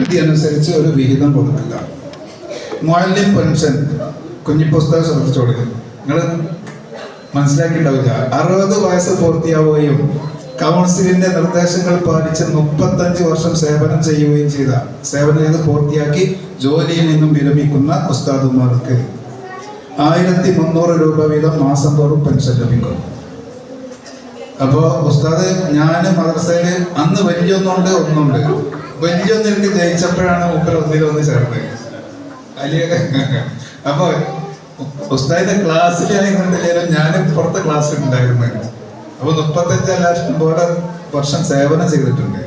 ഇതനുസരിച്ച് ഒരു വിഹിതം കൊടുക്കുക. മുഅല്ലിം പെൻഷൻ കുഞ്ഞിപ്പുസ്തകം ശ്രദ്ധിച്ചോളൂ. നിങ്ങൾ മനസ്സിലാക്കിയിട്ടുണ്ടാവില്ല. 60 വയസ്സ് പൂർത്തിയാവുകയും കൗൺസിലിന്റെ നിർദ്ദേശങ്ങൾ പാലിച്ച് 35 വർഷം സേവനം ചെയ്യുകയും സേവനം ചെയ്ത് പൂർത്തിയാക്കി ജോലിയിൽ നിന്നും വിരമിക്കുന്ന ഉസ്താദുമാർക്ക് 1300 രൂപ വീതം മാസം തോറും പെൻഷൻ ലഭിക്കും. അപ്പോൾ ഉസ്താദ്, ഞാൻ മദ്രസയിൽ അന്ന് വലിയൊന്നുണ്ട് വലിയൊന്നിലേക്ക് ജയിച്ചപ്പോഴാണ് മൂപ്പർ ഒന്നിലൊന്ന് ചേർന്നത്. അപ്പൊ ഉസ്താദിന്റെ ക്ലാസ്സിലായിരുന്നില്ലെങ്കിലും ഞാൻ പുറത്തെ ക്ലാസ്സിൽ ഉണ്ടായിരുന്നു. അപ്പൊ 35 വർഷം സേവനം ചെയ്തിട്ടുണ്ട്.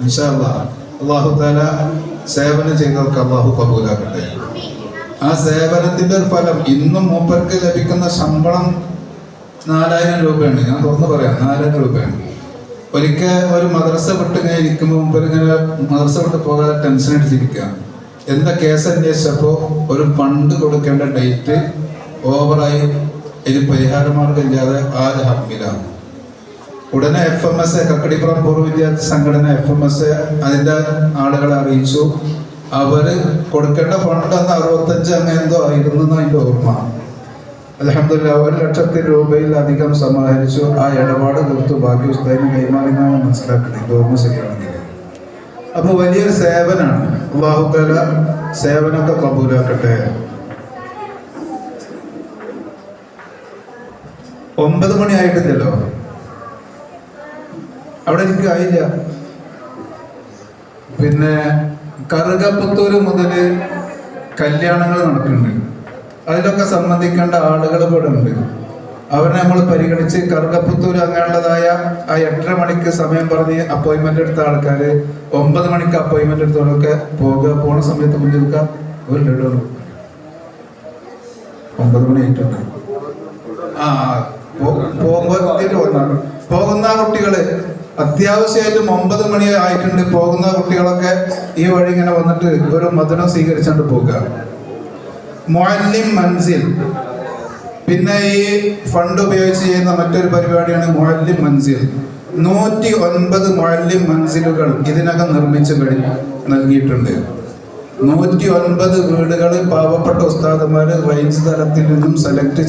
ഇൻഷാ അല്ലാഹ് അല്ലാഹു തആല സേവനം ചെയ്തവർക്ക് അല്ലാഹു കബൂലാക്കട്ടെ. ആ സേവനത്തിന്റെ ഒരു ഫലം ഇന്നും മൂപ്പർക്ക് ലഭിക്കുന്ന ശമ്പളം 4000 രൂപയാണ്. ഞാൻ തുറന്നു പറയാം, 4000 രൂപയാണ്. ഒരിക്കൽ ഒരു മദ്രസ വിട്ട് ഇങ്ങനെ ഇരിക്കുമ്പോൾ മൂപ്പരിങ്ങനെ മദ്രസ വിട്ട് പോകാതെ ടെൻഷൻ അടിച്ചിരിക്കുക. എന്താ കേസ് അന്വേഷിച്ചപ്പോൾ ഒരു ഫണ്ട് കൊടുക്കേണ്ട ഡേറ്റ് ഓവറായി, ഇത് പരിഹാരമാർഗമില്ലാതെ ആര് ഹമ്മിലാണ്. ഉടനെ FMS കക്കടിപ്പുറം പൂർവ്വ വിദ്യാർത്ഥി സംഘടന FMS അതിൻ്റെ ആളുകളെ അറിയിച്ചു. അവര് കൊടുക്കേണ്ട ഫണ്ട് അന്ന് 65 അങ്ങനെ എന്തോ ആയിരുന്നു അതിൻ്റെ ഓർമ്മ. അൽഹംദുലില്ലാഹ് 1,00,000 രൂപയിലധികം സമാഹരിച്ചു. ആ ഇടപാട് തീർത്തു. ബാക്കി ഉസ്താദിന് കൈമാറിയെന്നാണ് മനസ്സിലാക്കുന്നത്, ഓർമ്മ ശരിയാണെങ്കിൽ. അപ്പൊ വലിയൊരു സേവനാണ്. അല്ലാഹു തആല സേവനമൊക്കെ കബൂലാക്കട്ടെ. 9 മണി ആയിട്ടില്ലല്ലോ, അവിടെ എനിക്ക് ആയില്ല. പിന്നെ കറുകപ്പുത്തൂര് മുതൽ കല്യാണങ്ങൾ നടക്കുന്നുണ്ട്. അതിലൊക്കെ സംബന്ധിക്കേണ്ട ആളുകൾ ഇവിടെ ഉണ്ട്. അവരെ നമ്മൾ പരിഗണിച്ച് കറുകപ്പുത്തൂർ അങ്ങനെയുള്ളതായ ആ 8:30 മണിക്ക് സമയം പറഞ്ഞ് അപ്പോയിൻമെന്റ് എടുത്ത ആൾക്കാർ 9 മണിക്ക് അപ്പോയിൻമെന്റ് എടുത്തവരൊക്കെ പോണ സമയത്ത് മുൻനിൽക്കാം. ഒരു ലഡു 9 മണി ആയിട്ടുണ്ട്. പോകുന്ന കുട്ടികള് അത്യാവശ്യമായിട്ടും 9 മണി ആയിട്ടുണ്ട്. പോകുന്ന കുട്ടികളൊക്കെ ഈ വഴി ഇങ്ങനെ വന്നിട്ട് ഒരു മധുരം സ്വീകരിച്ചുകൊണ്ട് പോകുക. മുഅല്ലിം മൻസിൽ, പിന്നെ ഈ ഫണ്ട് ഉപയോഗിച്ച് ചെയ്യുന്ന മറ്റൊരു പരിപാടിയാണ് മുഅല്ലിം മൻസിൽ. 109 മുഅല്ലിം മൻസിലുകൾ ഇതിനകം നിർമ്മിച്ച് നൽകിയിട്ടുണ്ട്. 109 വീടുകൾ പാവപ്പെട്ട ഉസ്താദുമാര് റേഞ്ച് തലത്തിൽ നിന്നും സെലക്ട്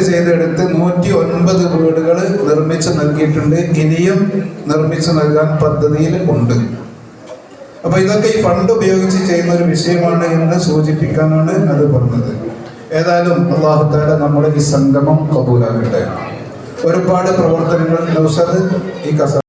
ചെയ്തെടുത്ത് 109 വീടുകൾ നിർമ്മിച്ച് നൽകിയിട്ടുണ്ട്. ഇനിയും നിർമ്മിച്ച് നൽകാൻ പദ്ധതിയിൽ ഉണ്ട്. അപ്പൊ ഇതൊക്കെ ഈ ഫണ്ട് ഉപയോഗിച്ച് ചെയ്യുന്ന ഒരു വിഷയമാണ് എന്ന് സൂചിപ്പിക്കാനാണ് അത് പറഞ്ഞത്. ഏതായാലും അല്ലാഹു തആല നമ്മുടെ ഈ സംഗമം കബൂലാക്കട്ടെ. ഒരുപാട് പ്രവർത്തനങ്ങൾ നൗഷാദ് ഈ